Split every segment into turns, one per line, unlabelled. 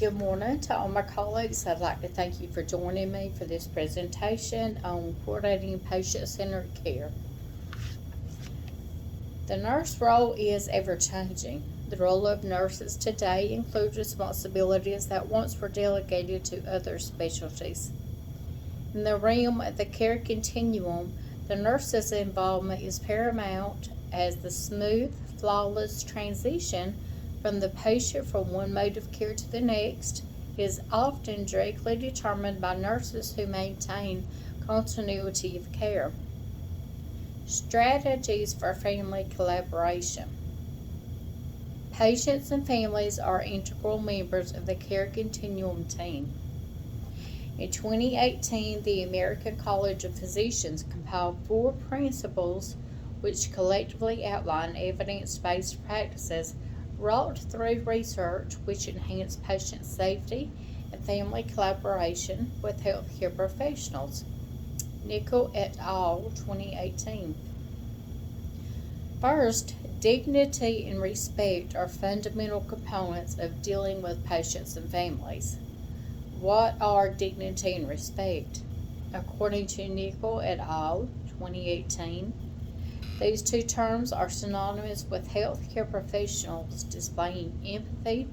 Good morning to all my colleagues. I'd like to thank you for joining me for this presentation on coordinating patient-centered care. The nurse role is ever-changing. The role of nurses today includes responsibilities that once were delegated to other specialties. In the realm of the care continuum, the nurse's involvement is paramount as the smooth, flawless transition from the patient from one mode of care to the next is often directly determined by nurses who maintain continuity of care. Strategies for family collaboration. Patients and families are integral members of the care continuum team. In 2018, the American College of Physicians compiled 4 principles which collectively outline evidence-based practices wrought through research which enhance patient safety and family collaboration with healthcare professionals. Nickel et al., 2018. First, dignity and respect are fundamental components of dealing with patients and families. What are dignity and respect? According to Nickel et al., 2018, these two terms are synonymous with healthcare professionals displaying empathy,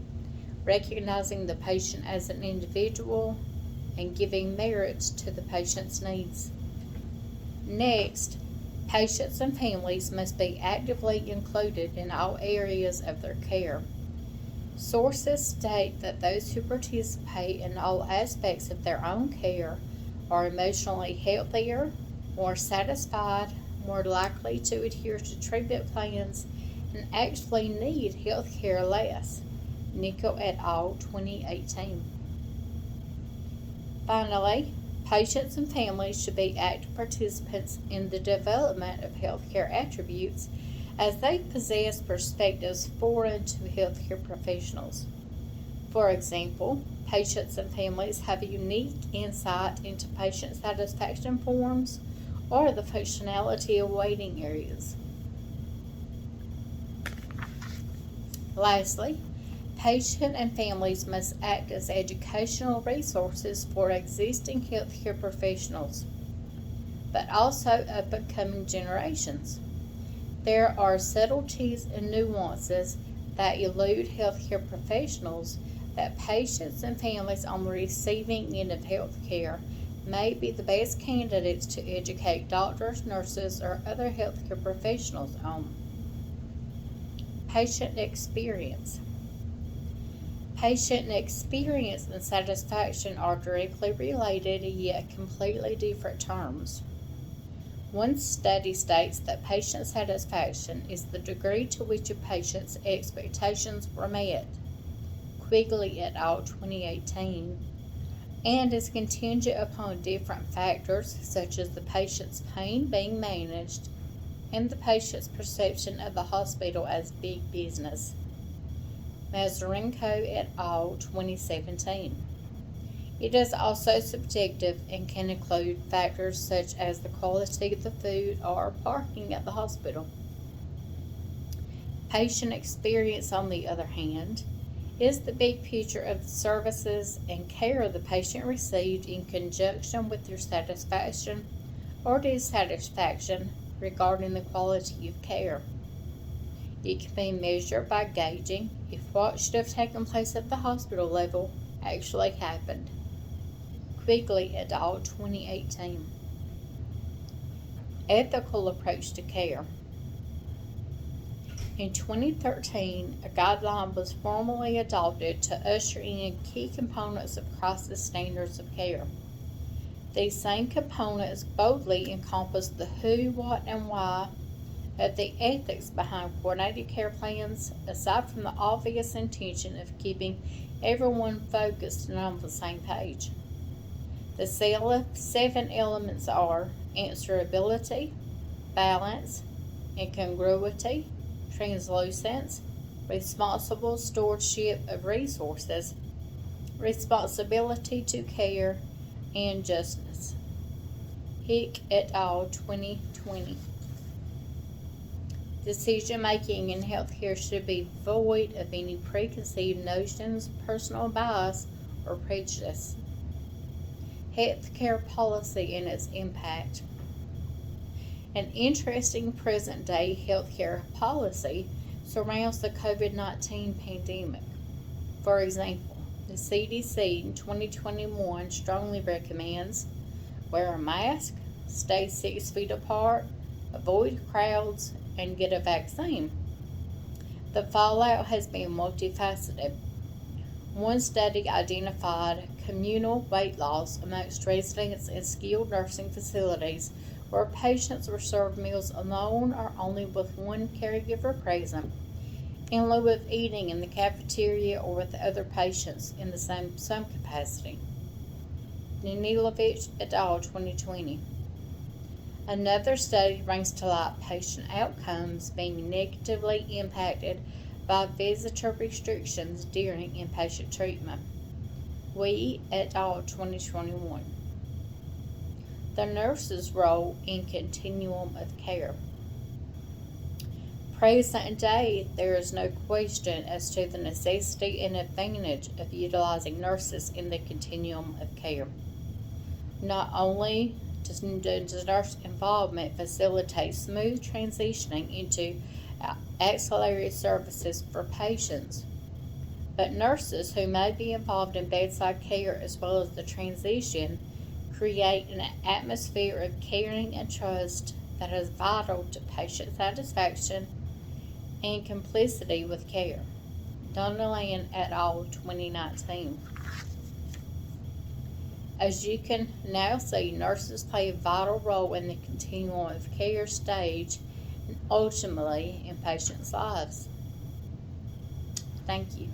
recognizing the patient as an individual, and giving merit to the patient's needs. Next, patients and families must be actively included in all areas of their care. Sources state that those who participate in all aspects of their own care are emotionally healthier, more satisfied, more likely to adhere to treatment plans, and actually need health care less. Nickel et al., 2018. Finally, patients and families should be active participants in the development of healthcare attributes as they possess perspectives foreign to healthcare professionals. For example, patients and families have a unique insight into patient satisfaction forms or the functionality of waiting areas. Lastly, patients and families must act as educational resources for existing healthcare professionals, but also upcoming generations. There are subtleties and nuances that elude healthcare professionals that patients and families on the receiving end of healthcare may be the best candidates to educate doctors, nurses, or other healthcare professionals on. Patient experience. Patient experience and satisfaction are directly related yet completely different terms. One study states that patient satisfaction is the degree to which a patient's expectations were met. Quigley et al., 2018. And is contingent upon different factors such as the patient's pain being managed and the patient's perception of the hospital as big business. Mazurenko et al., 2017. It is also subjective and can include factors such as the quality of the food or parking at the hospital. Patient experience, on the other hand, is the big picture of the services and care the patient received in conjunction with their satisfaction or dissatisfaction regarding the quality of care. It can be measured by gauging if what should have taken place at the hospital level actually happened. Quigley et al., 2018. Ethical approach to care. In 2013, a guideline was formally adopted to usher in key components of crisis standards of care. These same components boldly encompass the who, what, and why of the ethics behind coordinated care plans, aside from the obvious intention of keeping everyone focused and on the same page. The 7 elements are answerability, balance, incongruity, translucence, responsible stewardship of resources, responsibility to care, and justness. Hick et al., 2020. Decision making in healthcare should be void of any preconceived notions, personal bias, or prejudice. Healthcare policy and its impact. An interesting present day healthcare policy surrounds the COVID-19 pandemic. For example, the CDC in 2021 strongly recommends wear a mask, stay 6 feet apart, avoid crowds, and get a vaccine. The fallout has been multifaceted. One study identified communal weight loss amongst residents in skilled nursing facilities where patients were served meals alone or only with one caregiver present, in lieu of eating in the cafeteria or with other patients in the same capacity. Danilovich et al. 2020. Another study brings to light patient outcomes being negatively impacted by visitor restrictions during inpatient treatment. Wee et al. 2021. The nurse's role in continuum of care. Present day, there is no question as to the necessity and advantage of utilizing nurses in the continuum of care. Not only does nurse involvement facilitate smooth transitioning into auxiliary services for patients, but nurses who may be involved in bedside care as well as the transition create an atmosphere of caring and trust that is vital to patient satisfaction and complicity with care. Donnellan et al. 2019. As you can now see, nurses play a vital role in the continuum of care stage and ultimately in patients' lives. Thank you.